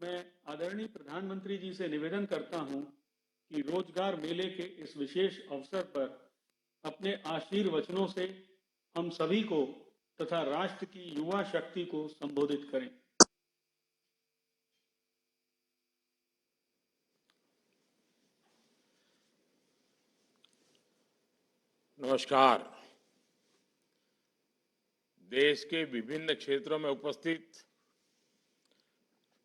मैं आदरणीय प्रधानमंत्री जी से निवेदन करता हूं कि रोजगार मेले के इस विशेष अवसर पर अपने आशीर्वचनों से हम सभी को तथा राष्ट्र की युवा शक्ति को संबोधित करें। नमस्कार। देश के विभिन्न क्षेत्रों में उपस्थित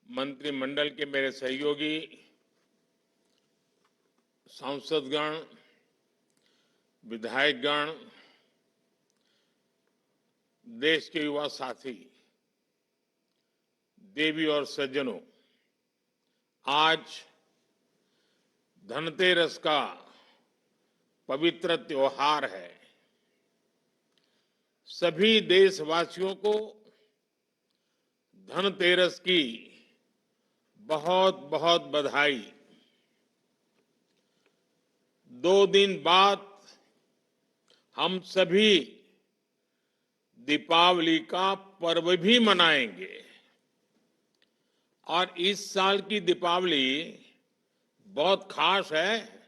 मंत्रिमंडल के मेरे सहयोगी, सांसदगण, विधायकगण, देश के युवा साथी, देवी और सज्जनों, आज धनतेरस का पवित्र त्योहार है। सभी देशवासियों को धनतेरस की बहुत बहुत बधाई। 2 दिन बाद हम सभी दीपावली का पर्व भी मनाएंगे और इस साल की दीपावली बहुत खास है,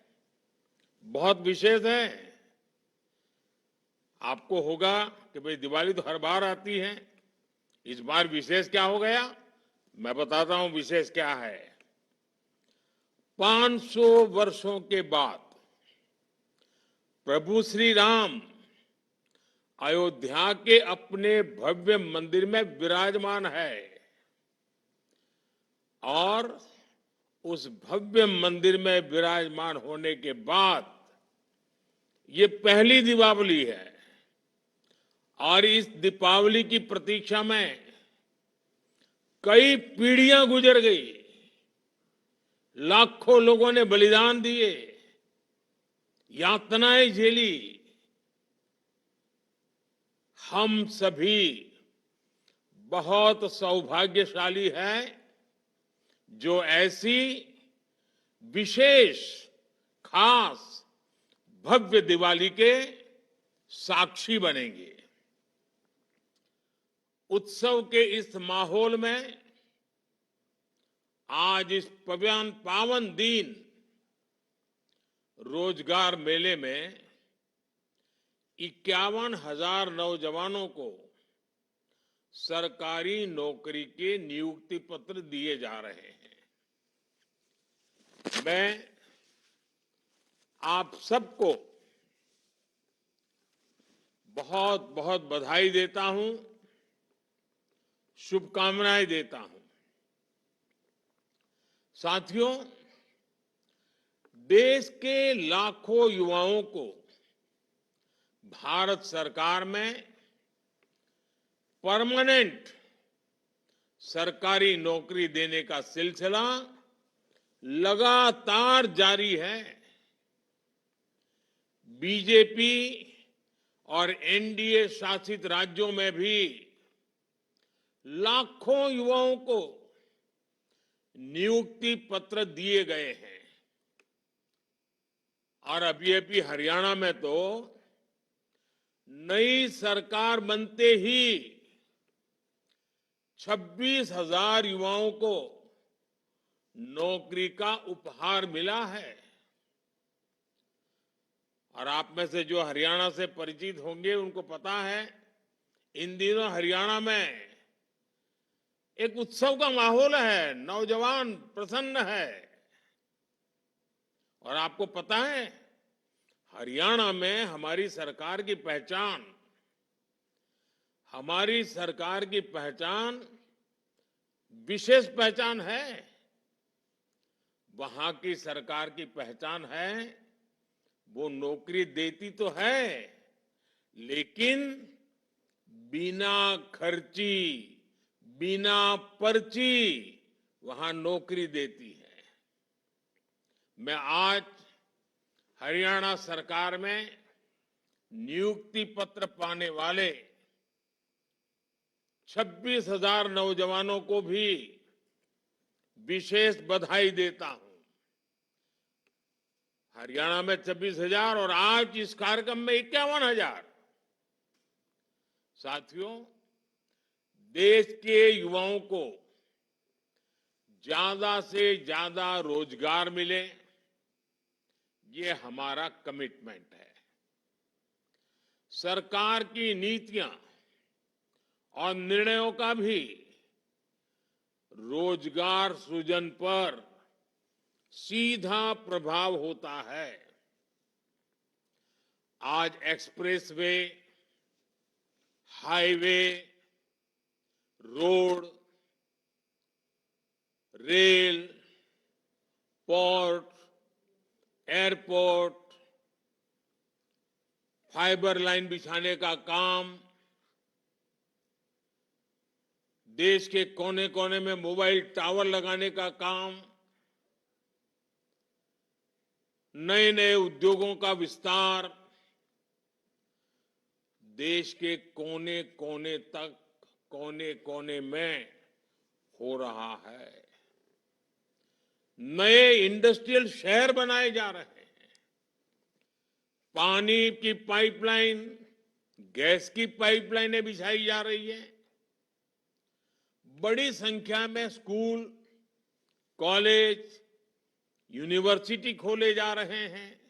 बहुत विशेष है। आपको होगा कि भाई दिवाली तो हर बार आती है, इस बार विशेष क्या हो गया? मैं बताता हूं विशेष क्या है। 500 वर्षों के बाद प्रभु श्री राम अयोध्या के अपने भव्य मंदिर में विराजमान है और उस भव्य मंदिर में विराजमान होने के बाद ये पहली दीपावली है और इस दीपावली की प्रतीक्षा में कई पीढ़ियां गुजर गई। लाखों लोगों ने बलिदान दिए, यातनाएं झेली। हम सभी बहुत सौभाग्यशाली हैं जो ऐसी विशेष, खास, भव्य दिवाली के साक्षी बनेंगे। उत्सव के इस माहौल में आज इस पावन दिन रोजगार मेले में 51,000 नौजवानों को सरकारी नौकरी के नियुक्ति पत्र दिए जा रहे हैं। मैं आप सबको बहुत बहुत बधाई देता हूं, शुभकामनाएं देता हूं। साथियों, देश के लाखों युवाओं को भारत सरकार में परमानेंट सरकारी नौकरी देने का सिलसिला लगातार जारी है। बीजेपी और एनडीए शासित राज्यों में भी लाखों युवाओं को नियुक्ति पत्र दिए गए हैं और अभी हरियाणा में तो नई सरकार बनते ही 26,000 युवाओं को नौकरी का उपहार मिला है। और आप में से जो हरियाणा से परिचित होंगे उनको पता है, इन दिनों हरियाणा में एक उत्सव का माहौल है, नौजवान प्रसन्न है। और आपको पता है, हरियाणा में हमारी सरकार की पहचान विशेष पहचान है। वहां की सरकार की पहचान है, वो नौकरी देती तो है लेकिन बिना खर्ची, बिना पर्ची वहां नौकरी देती है। मैं आज हरियाणा सरकार में नियुक्ति पत्र पाने वाले 26,000 नौजवानों को भी विशेष बधाई देता हूं। हरियाणा में 26,000 और आज इस कार्यक्रम में 51,000। साथियों, देश के युवाओं को ज्यादा से ज्यादा रोजगार मिले, ये हमारा कमिटमेंट है। सरकार की नीतियां और निर्णयों का भी रोजगार सृजन पर सीधा प्रभाव होता है। आज expressway, highway, road, rail, port, airport, fibre line बिछाने का काम, देश के कोने कोने में मोबाइल टावर लगाने का काम, नए नए उद्योगों का विस्तार, देश के कोने कोने तक, कोने कोने में हो रहा है। नए इंडस्ट्रियल शहर बनाए जा रहे हैं। पानी की पाइपलाइन, गैस की पाइपलाइनें बिछाई जा रही है। बड़ी संख्या में स्कूल, कॉलेज, यूनिवर्सिटी खोले जा रहे हैं।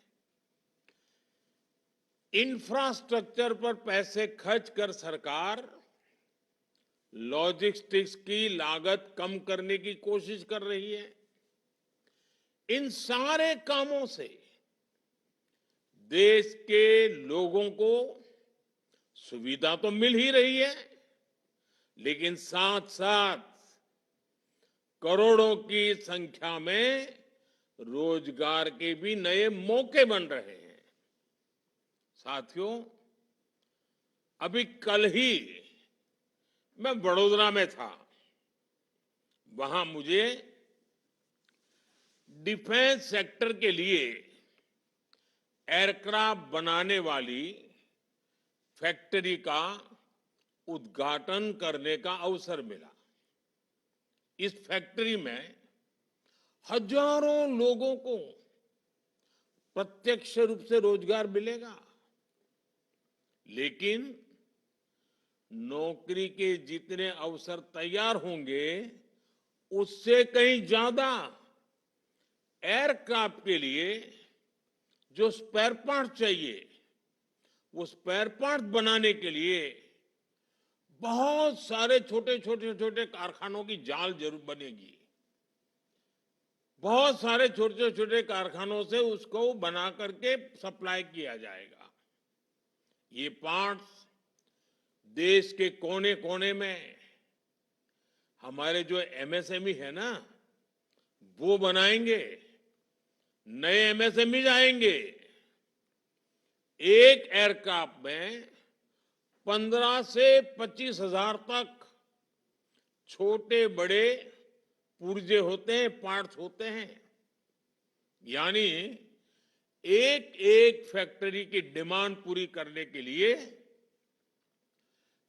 इंफ्रास्ट्रक्चर पर पैसे खर्च कर सरकार लॉजिस्टिक्स की लागत कम करने की कोशिश कर रही है। इन सारे कामों से देश के लोगों को सुविधा तो मिल ही रही है, लेकिन साथ साथ करोड़ों की संख्या में रोजगार के भी नए मौके बन रहे हैं। साथियों, अभी कल ही मैं वडोदरा में था। वहां मुझे डिफेंस सेक्टर के लिए एयरक्राफ्ट बनाने वाली फैक्ट्री का उद्घाटन करने का अवसर मिला। इस फैक्ट्री में हजारों लोगों को प्रत्यक्ष रूप से रोजगार मिलेगा, लेकिन नौकरी के जितने अवसर तैयार होंगे, उससे कहीं ज्यादा एयरक्राफ्ट के लिए जो स्पेयर पार्ट चाहिए, वो स्पेयर पार्ट बनाने के लिए बहुत सारे छोटे छोटे छोटे कारखानों की जाल जरूर बनेगी। बहुत सारे छोटे छोटे कारखानों से उसको बना करके सप्लाई किया जाएगा। ये पार्ट्स देश के कोने कोने में हमारे जो एमएसएमई है ना, वो बनाएंगे। नए एमएसएमई आएंगे। एक एयरक्राफ्ट में 15 से 25 हजार तक छोटे बड़े पुर्जे होते हैं, पार्ट्स होते हैं। यानी एक एक फैक्ट्री की डिमांड पूरी करने के लिए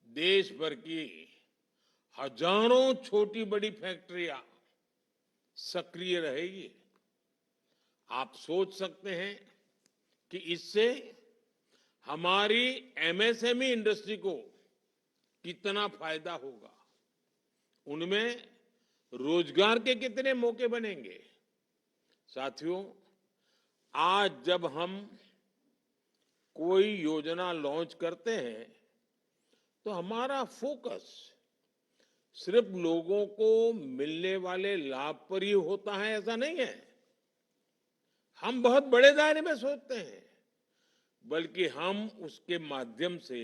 देश भर की हजारों छोटी बड़ी फैक्ट्रियां सक्रिय रहेगी। आप सोच सकते हैं कि इससे हमारी एमएसएमई इंडस्ट्री को कितना फायदा होगा, उनमें रोजगार के कितने मौके बनेंगे। साथियों, आज जब हम कोई योजना लॉन्च करते हैं तो हमारा फोकस सिर्फ लोगों को मिलने वाले लाभ पर ही होता है, ऐसा नहीं है। हम बहुत बड़े दायरे में सोचते हैं, बल्कि हम उसके माध्यम से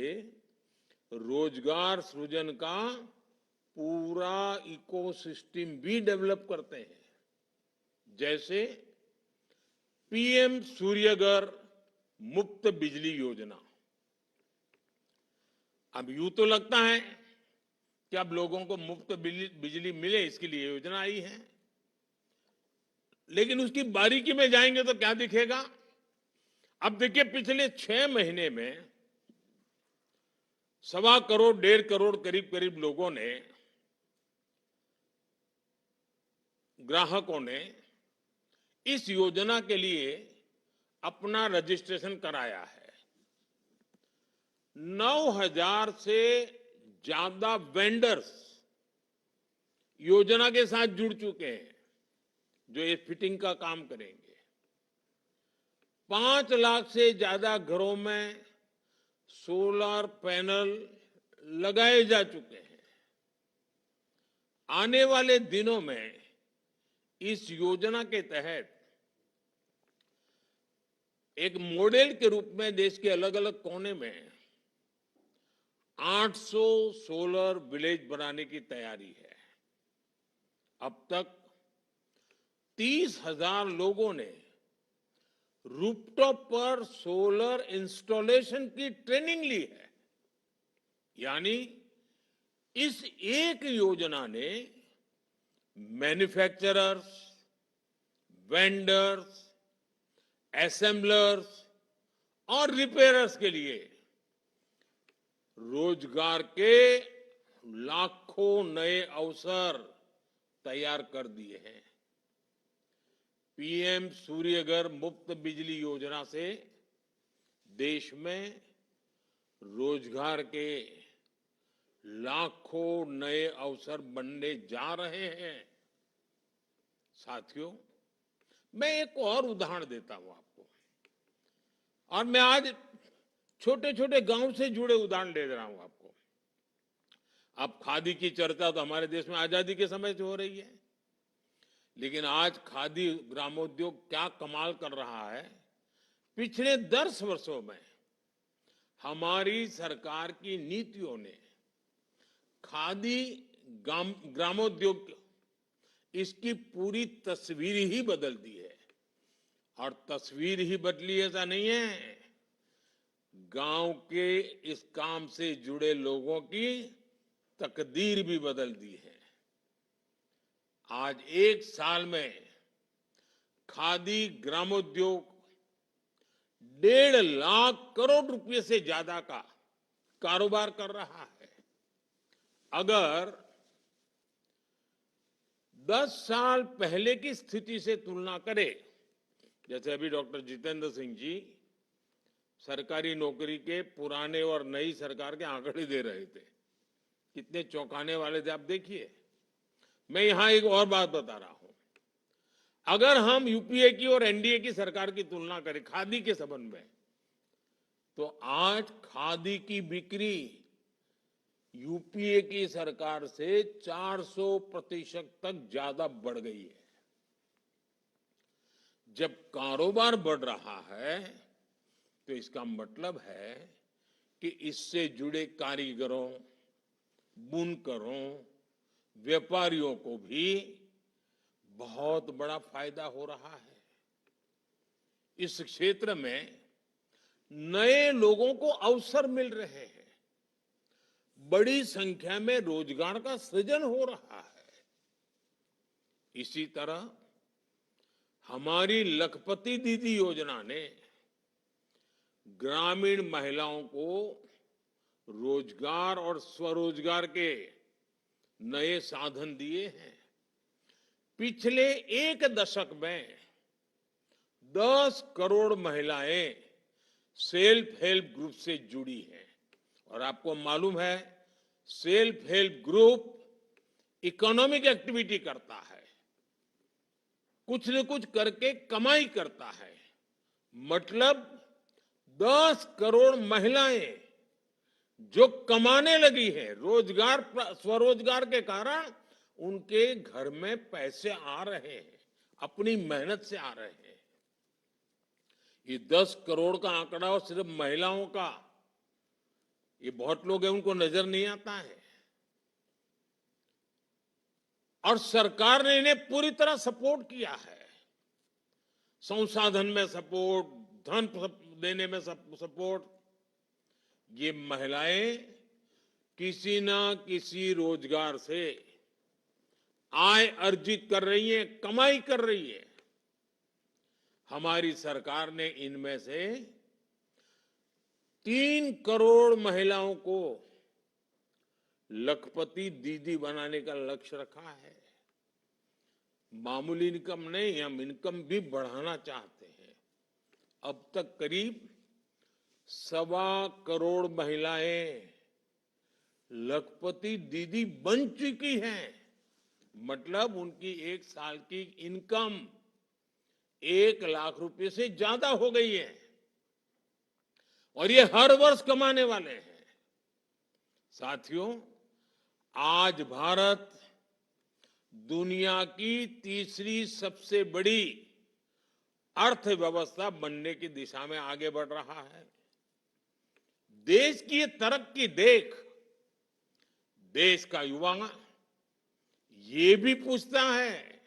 रोजगार सृजन का पूरा इकोसिस्टम भी डेवलप करते हैं। जैसे पीएम सूर्यघर मुफ्त बिजली योजना। अब यूं तो लगता है कि अब लोगों को मुफ्त बिजली मिले, इसके लिए योजना आई है, लेकिन उसकी बारीकी में जाएंगे तो क्या दिखेगा। अब देखिए, पिछले 6 महीने में 1.25 करोड़ 1.5 करोड़ करीब करीब लोगों ने, ग्राहकों ने इस योजना के लिए अपना रजिस्ट्रेशन कराया है। 9,000 से ज्यादा वेंडर्स योजना के साथ जुड़ चुके हैं। जो ये फिटिंग का काम करेंगे। 5 लाख से ज्यादा घरों में सोलर पैनल लगाए जा चुके हैं। आने वाले दिनों में इस योजना के तहत एक मॉडल के रूप में देश के अलग अलग कोने में 800 सोलर विलेज बनाने की तैयारी है। अब तक 30,000 लोगों ने रूफटॉप पर सोलर इंस्टॉलेशन की ट्रेनिंग ली है। यानी इस एक योजना ने मैन्युफैक्चरर्स, वेंडर्स, असेंबलर्स और रिपेयरर्स के लिए रोजगार के लाखों नए अवसर तैयार कर दिए हैं। पीएम सूर्यघर मुफ्त बिजली योजना से देश में रोजगार के लाखों नए अवसर बनने जा रहे हैं। साथियों, मैं एक और उदाहरण देता हूं आपको, और मैं आज छोटे छोटे गांव से जुड़े उदाहरण दे रहा हूं आपको। अब खादी की चर्चा तो हमारे देश में आजादी के समय से हो रही है, लेकिन आज खादी ग्रामोद्योग क्या कमाल कर रहा है। पिछले 10 वर्षों में हमारी सरकार की नीतियों ने खादी ग्रामोद्योग इसकी पूरी तस्वीर ही बदल दी है। और तस्वीर ही बदली ऐसा नहीं है, गांव के इस काम से जुड़े लोगों की तकदीर भी बदल दी है। आज 1 साल में खादी ग्रामोद्योग 1.5 लाख करोड़ रुपए से ज्यादा का कारोबार कर रहा है। अगर 10 साल पहले की स्थिति से तुलना करें, जैसे अभी डॉक्टर जितेंद्र सिंह जी सरकारी नौकरी के पुराने और नई सरकार के आंकड़े दे रहे थे, कितने चौंकाने वाले थे आप देखिए। मैं यहां एक और बात बता रहा हूं, अगर हम यूपीए की और एनडीए की सरकार की तुलना करें खादी के संबंध में, तो आज खादी की बिक्री यूपीए की सरकार से 400% तक ज्यादा बढ़ गई है। जब कारोबार बढ़ रहा है तो इसका मतलब है कि इससे जुड़े कारीगरों, बुनकरों, व्यापारियों को भी बहुत बड़ा फायदा हो रहा है। इस क्षेत्र में नए लोगों को अवसर मिल रहे हैं, बड़ी संख्या में रोजगार का सृजन हो रहा है। इसी तरह हमारी लखपति दीदी योजना ने ग्रामीण महिलाओं को रोजगार और स्वरोजगार के नए साधन दिए हैं। पिछले 1 दशक में 10 करोड़ महिलाएं सेल्फ हेल्प ग्रुप से जुड़ी हैं। और आपको मालूम है, self help group economic activity करता है, कुछ न कुछ करके कमाई करता है। मतलब 10 करोड़ महिलाएं जो कमाने लगी है, रोजगार स्वरोजगार के कारण उनके घर में पैसे आ रहे हैं, अपनी मेहनत से आ रहे हैं। ये 10 करोड़ का आंकड़ा और सिर्फ महिलाओं का, ये बहुत लोग हैं उनको नजर नहीं आता है। और सरकार ने इन्हें पूरी तरह सपोर्ट किया है, संसाधन में सपोर्ट, धन देने में सपोर्ट। ये महिलाएं किसी ना किसी रोजगार से आय अर्जित कर रही हैं, कमाई कर रही है। हमारी सरकार ने इनमें से 3 करोड़ महिलाओं को लखपति दीदी बनाने का लक्ष्य रखा है। मामूली इनकम नहीं, हम इनकम भी बढ़ाना चाहते हैं। अब तक करीब 1.25 करोड़ महिलाएं लखपति दीदी बन चुकी हैं। मतलब उनकी एक साल की इनकम 1 लाख रुपए से ज्यादा हो गई है और ये हर वर्ष कमाने वाले हैं। साथियों, आज भारत दुनिया की तीसरी सबसे बड़ी अर्थव्यवस्था बनने की दिशा में आगे बढ़ रहा है। देश की ये तरक्की देख देश का युवा ये भी पूछता है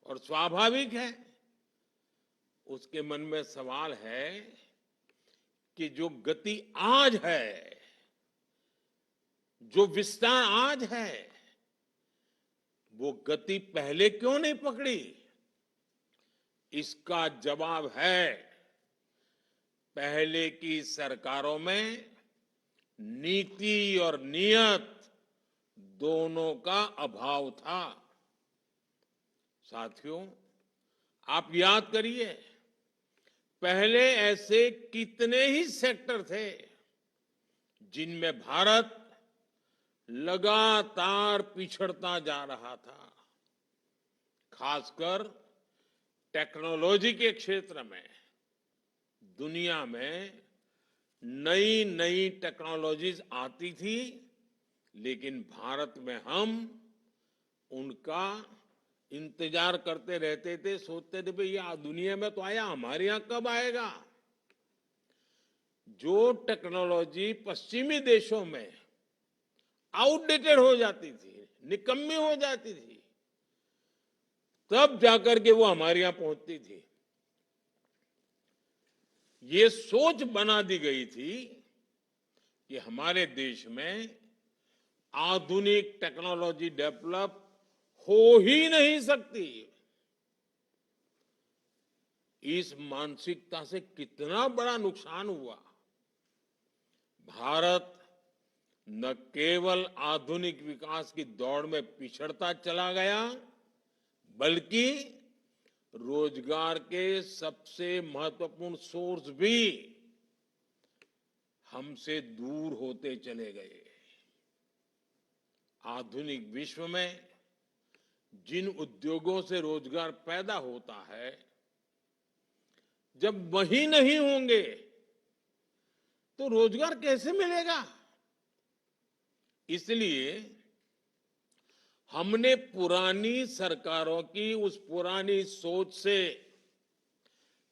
और स्वाभाविक है, उसके मन में सवाल है कि जो गति आज है, जो विस्तार आज है, वो गति पहले क्यों नहीं पकड़ी? इसका जवाब है, पहले की सरकारों में नीति और नियत दोनों का अभाव था। साथियों, आप याद करिए, पहले ऐसे कितने ही सेक्टर थे जिनमें भारत लगातार पिछड़ता जा रहा था। खासकर टेक्नोलॉजी के क्षेत्र में दुनिया में नई नई टेक्नोलॉजीज आती थी, लेकिन भारत में हम उनका इंतजार करते रहते थे, सोचते थे भाई ये दुनिया में तो आया, हमारे यहां कब आएगा? जो टेक्नोलॉजी पश्चिमी देशों में आउटडेटेड हो जाती थी, निकम्मी हो जाती थी, तब जाकर के वो हमारे यहां पहुंचती थी। ये सोच बना दी गई थी कि हमारे देश में आधुनिक टेक्नोलॉजी डेवलप हो ही नहीं सकती। इस मानसिकता से कितना बड़ा नुकसान हुआ। भारत न केवल आधुनिक विकास की दौड़ में पिछड़ता चला गया, बल्कि रोजगार के सबसे महत्वपूर्ण सोर्स भी हमसे दूर होते चले गए। आधुनिक विश्व में जिन उद्योगों से रोजगार पैदा होता है, जब वही नहीं होंगे तो रोजगार कैसे मिलेगा? इसलिए हमने पुरानी सरकारों की उस पुरानी सोच से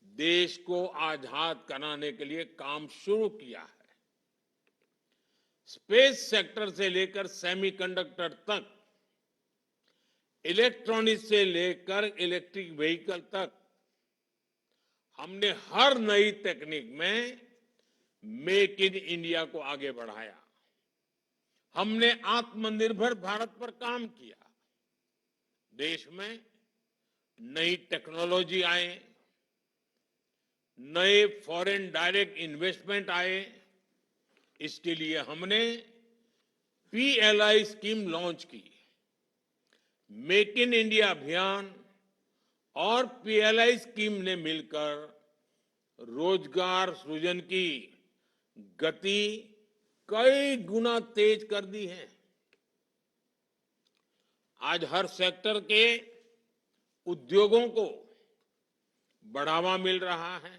देश को आजाद कराने के लिए काम शुरू किया है। स्पेस सेक्टर से लेकर सेमीकंडक्टर तक, इलेक्ट्रॉनिक्स से लेकर इलेक्ट्रिक व्हीकल तक, हमने हर नई टेक्निक में मेक इन इंडिया को आगे बढ़ाया। हमने आत्मनिर्भर भारत पर काम किया। देश में नई टेक्नोलॉजी आए, नए फॉरेन डायरेक्ट इन्वेस्टमेंट आए। इसके लिए हमने पीएलआई स्कीम लॉन्च की। मेक इन इंडिया अभियान और पीएलआई स्कीम ने मिलकर रोजगार सृजन की गति कई गुना तेज कर दी है। आज हर सेक्टर के उद्योगों को बढ़ावा मिल रहा है।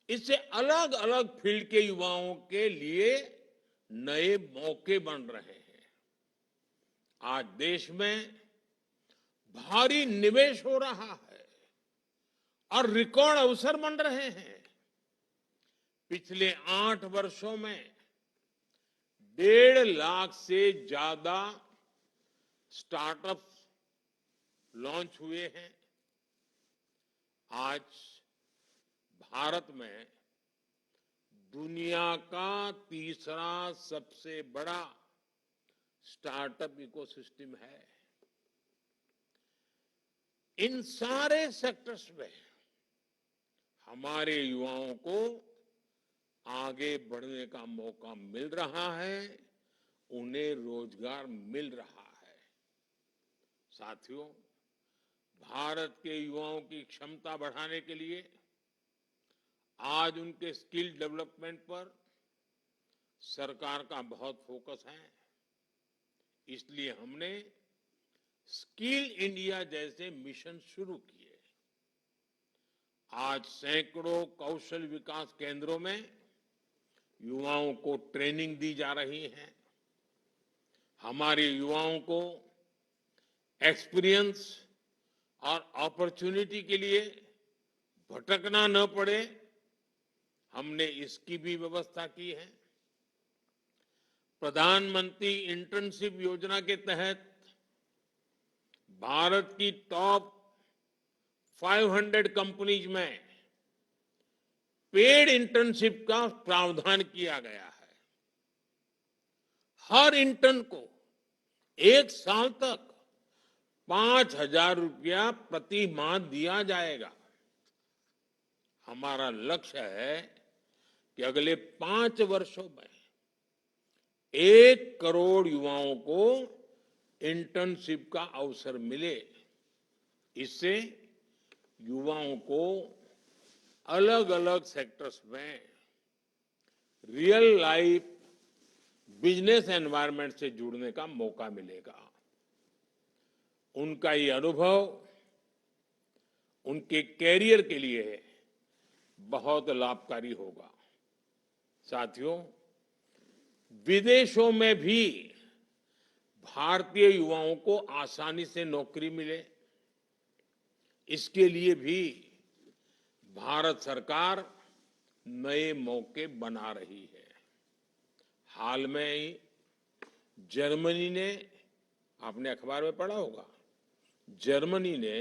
इससे अलग अलग फील्ड के युवाओं के लिए नए मौके बन रहे हैं। आज देश में भारी निवेश हो रहा है और रिकॉर्ड अवसर बन रहे हैं। पिछले 8 वर्षों में 1.5 लाख से ज्यादा स्टार्टअप्स लॉन्च हुए हैं। आज भारत में दुनिया का तीसरा सबसे बड़ा स्टार्टअप इकोसिस्टम है। इन सारे सेक्टर्स में हमारे युवाओं को आगे बढ़ने का मौका मिल रहा है, उन्हें रोजगार मिल रहा है। साथियों, भारत के युवाओं की क्षमता बढ़ाने के लिए आज उनके स्किल डेवलपमेंट पर सरकार का बहुत फोकस है। इसलिए हमने स्किल इंडिया जैसे मिशन शुरू किए। आज सैकड़ों कौशल विकास केंद्रों में युवाओं को ट्रेनिंग दी जा रही है। हमारे युवाओं को एक्सपीरियंस और अपॉर्चुनिटी के लिए भटकना न पड़े, हमने इसकी भी व्यवस्था की है। प्रधानमंत्री इंटर्नशिप योजना के तहत भारत की टॉप 500 कंपनीज में पेड इंटर्नशिप का प्रावधान किया गया है। हर इंटर्न को 1 साल तक 5,000 रुपया प्रति माह दिया जाएगा। हमारा लक्ष्य है कि अगले 5 वर्षों में 1 करोड़ युवाओं को इंटर्नशिप का अवसर मिले। इससे युवाओं को अलग अलग सेक्टर्स में रियल लाइफ बिजनेस एनवायरनमेंट से जुड़ने का मौका मिलेगा। उनका ये अनुभव उनके कैरियर के लिए बहुत लाभकारी होगा। साथियों, विदेशों में भी भारतीय युवाओं को आसानी से नौकरी मिले, इसके लिए भी भारत सरकार नए मौके बना रही है। हाल में ही जर्मनी ने, आपने अखबार में पढ़ा होगा, जर्मनी ने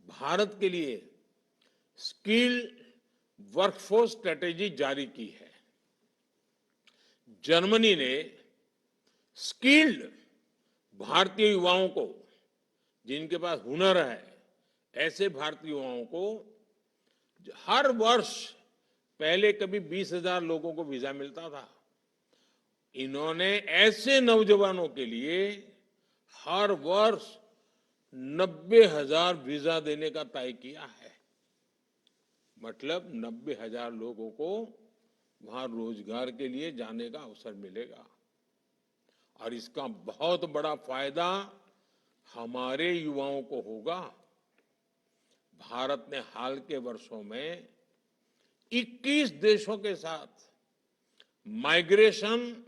भारत के लिए स्किल वर्कफोर्स स्ट्रेटेजी जारी की है। जर्मनी ने स्किल्ड भारतीय युवाओं को, जिनके पास हुनर है, ऐसे भारतीय युवाओं को हर वर्ष, पहले कभी 20,000 लोगों को वीजा मिलता था, इन्होंने ऐसे नौजवानों के लिए हर वर्ष 90,000 वीजा देने का तय किया है। मतलब 90,000 लोगों को वहां रोजगार के लिए जाने का अवसर मिलेगा। और इसका बहुत बड़ा फायदा हमारे युवाओं को होगा। भारत ने हाल के वर्षों में 21 देशों के साथ माइग्रेशन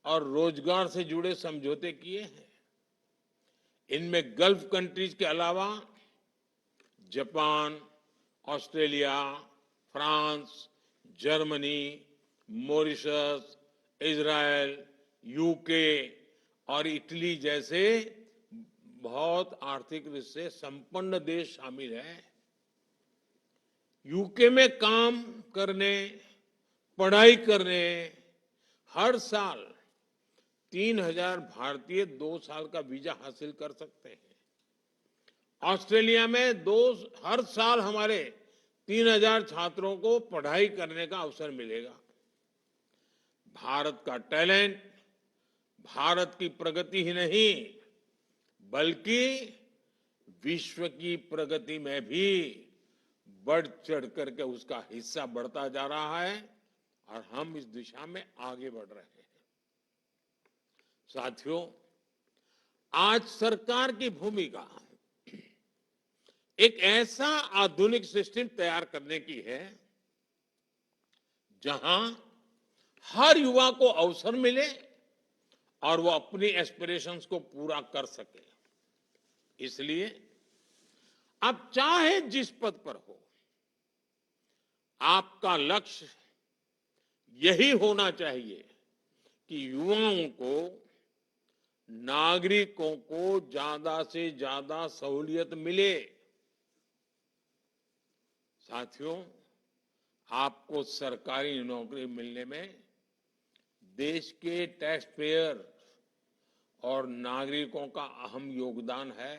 और रोजगार से जुड़े समझौते किए हैं। इनमें गल्फ कंट्रीज के अलावा Japan, Australia, France, Germany, Mauritius, Israel, UK और इटली जैसे बहुत आर्थिक रूप से संपन्न देश शामिल हैं। यूके में काम करने, पढ़ाई करने हर साल 3,000 भारतीय 2 साल का वीजा हासिल कर सकते हैं। ऑस्ट्रेलिया में हर साल हमारे 3,000 छात्रों को पढ़ाई करने का अवसर मिलेगा। भारत का टैलेंट भारत की प्रगति ही नहीं, बल्कि विश्व की प्रगति में भी बढ़ चढ़ करके उसका हिस्सा बढ़ता जा रहा है और हम इस दिशा में आगे बढ़ रहे हैं। साथियों, आज सरकार की भूमिका एक ऐसा आधुनिक सिस्टम तैयार करने की है जहां हर युवा को अवसर मिले और वो अपनी एस्पिरेशंस को पूरा कर सके। इसलिए आप चाहे जिस पद पर हो, आपका लक्ष्य यही होना चाहिए कि युवाओं को, नागरिकों को ज्यादा से ज्यादा सहूलियत मिले। साथियों, आपको सरकारी नौकरी मिलने में देश के टैक्स पेयर और नागरिकों का अहम योगदान है।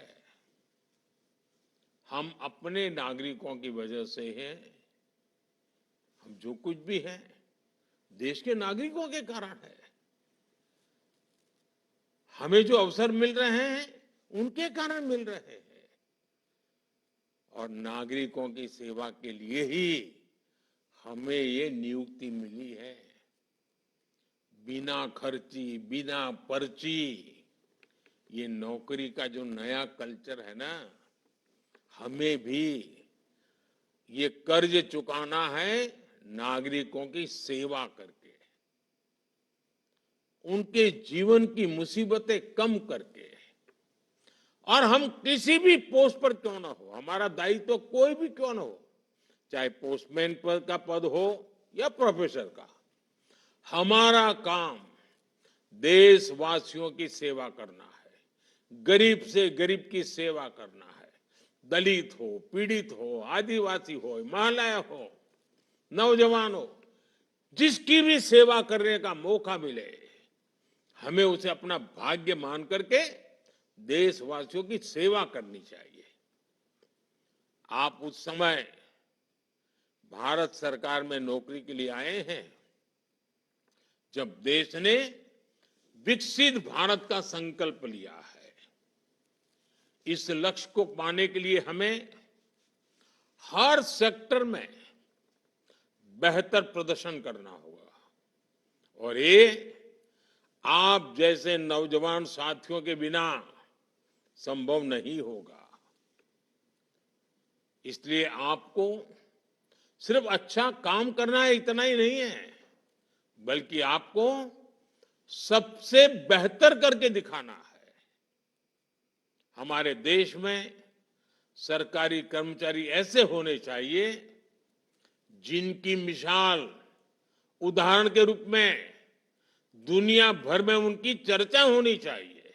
हम अपने नागरिकों की वजह से हैं, हम जो कुछ भी हैं देश के नागरिकों के कारण है। हमें जो अवसर मिल रहे हैं उनके कारण मिल रहे हैं। और नागरिकों की सेवा के लिए ही हमें ये नियुक्ति मिली है। बिना खर्ची, बिना पर्ची ये नौकरी का जो नया कल्चर है ना, हमें भी ये कर्ज चुकाना है नागरिकों की सेवा करके, उनके जीवन की मुसीबतें कम करके। और हम किसी भी पोस्ट पर क्यों ना हो, हमारा दायित्व तो कोई भी क्यों ना हो, चाहे पोस्टमैन पद का पद हो या प्रोफेसर का, हमारा काम देशवासियों की सेवा करना है, गरीब से गरीब की सेवा करना है। दलित हो, पीड़ित हो, आदिवासी हो, महिलाएं हो, नौजवान हो, जिसकी भी सेवा करने का मौका मिले, हमें उसे अपना भाग्य मान करके देशवासियों की सेवा करनी चाहिए। आप उस समय भारत सरकार में नौकरी के लिए आए हैं जब देश ने विकसित भारत का संकल्प लिया है। इस लक्ष्य को पाने के लिए हमें हर सेक्टर में बेहतर प्रदर्शन करना होगा, और ये आप जैसे नौजवान साथियों के बिना संभव नहीं होगा। इसलिए आपको सिर्फ अच्छा काम करना है, इतना ही नहीं है, बल्कि आपको सबसे बेहतर करके दिखाना है। हमारे देश में सरकारी कर्मचारी ऐसे होने चाहिए जिनकी मिसाल उदाहरण के रूप में दुनिया भर में उनकी चर्चा होनी चाहिए।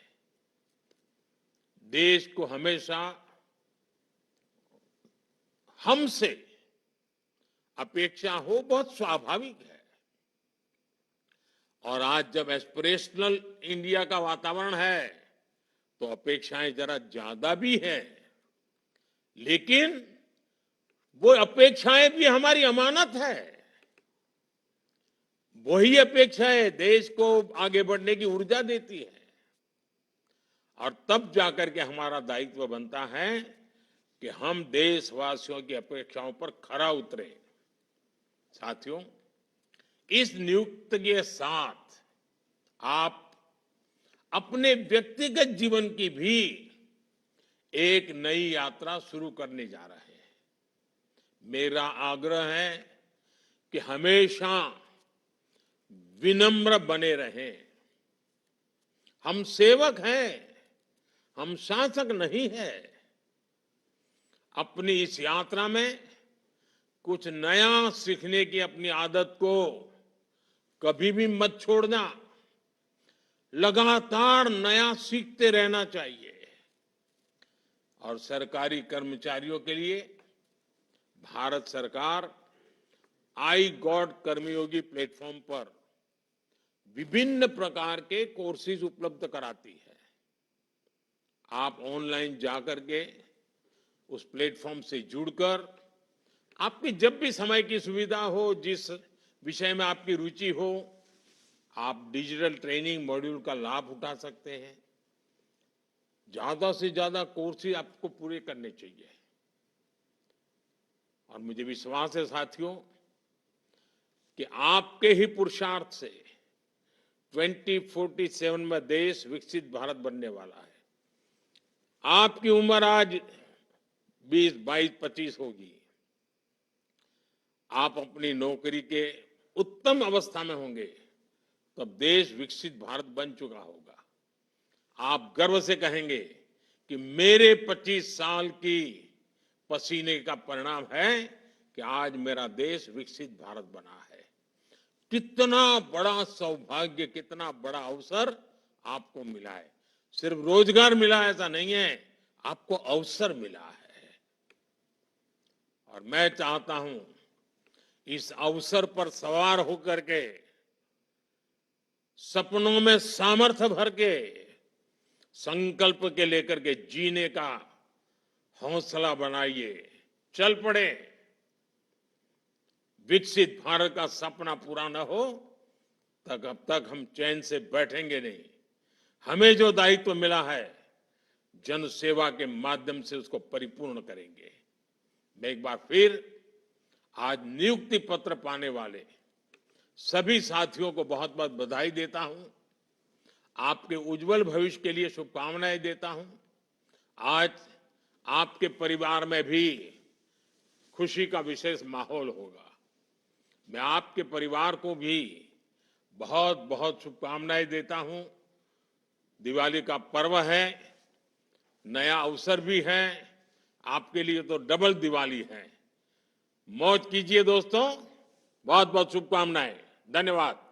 देश को हमेशा हमसे अपेक्षा हो, बहुत स्वाभाविक है। और आज जब एस्पिरेशनल इंडिया का वातावरण है तो अपेक्षाएं जरा ज्यादा भी है, लेकिन वो अपेक्षाएं भी हमारी अमानत है। वही अपेक्षाएं देश को आगे बढ़ने की ऊर्जा देती है, और तब जाकर के हमारा दायित्व बनता है कि हम देशवासियों की अपेक्षाओं पर खरा उतरे। साथियों, इस नियुक्ति के साथ आप अपने व्यक्तिगत जीवन की भी एक नई यात्रा शुरू करने जा रहे हैं। मेरा आग्रह है कि हमेशा विनम्र बने रहें। हम सेवक हैं, हम शासक नहीं है। अपनी इस यात्रा में कुछ नया सीखने की अपनी आदत को कभी भी मत छोड़ना। लगातार नया सीखते रहना चाहिए। और सरकारी कर्मचारियों के लिए भारत सरकार आई गॉड कर्मयोगी प्लेटफॉर्म पर विभिन्न प्रकार के कोर्सेज उपलब्ध कराती है। आप ऑनलाइन जाकर के उस प्लेटफॉर्म से जुड़कर आपकी जब भी समय की सुविधा हो, जिस विषय में आपकी रुचि हो, आप डिजिटल ट्रेनिंग मॉड्यूल का लाभ उठा सकते हैं। ज्यादा से ज्यादा कोर्सेज आपको पूरे करने चाहिए। और मुझे विश्वास है साथियों कि आपके ही पुरुषार्थ से 2047 में देश विकसित भारत बनने वाला है। आपकी उम्र आज 20, 22, 25 होगी। आप अपनी नौकरी के उत्तम अवस्था में होंगे तब देश विकसित भारत बन चुका होगा। आप गर्व से कहेंगे कि मेरे 25 साल की पसीने का परिणाम है कि आज मेरा देश विकसित भारत बना है। कितना बड़ा सौभाग्य, कितना बड़ा अवसर आपको मिला है। सिर्फ रोजगार मिला ऐसा नहीं है, आपको अवसर मिला है। और मैं चाहता हूं इस अवसर पर सवार होकर के सपनों में सामर्थ्य भर के संकल्प के लेकर के जीने का हौसला बनाइए। चल पड़े। विकसित भारत का सपना पूरा न हो तक अब तक हम चैन से बैठेंगे नहीं। हमें जो दायित्व मिला है जन सेवा के माध्यम से उसको परिपूर्ण करेंगे। मैं एक बार फिर आज नियुक्ति पत्र पाने वाले सभी साथियों को बहुत बहुत बधाई देता हूं। आपके उज्जवल भविष्य के लिए शुभकामनाएं देता हूं। आज आपके परिवार में भी खुशी का विशेष माहौल होगा। मैं आपके परिवार को भी बहुत बहुत शुभकामनाएं देता हूं। दिवाली का पर्व है, नया अवसर भी है, आपके लिए तो डबल दिवाली है। मौज कीजिए दोस्तों, बहुत बहुत शुभकामनाएं। धन्यवाद।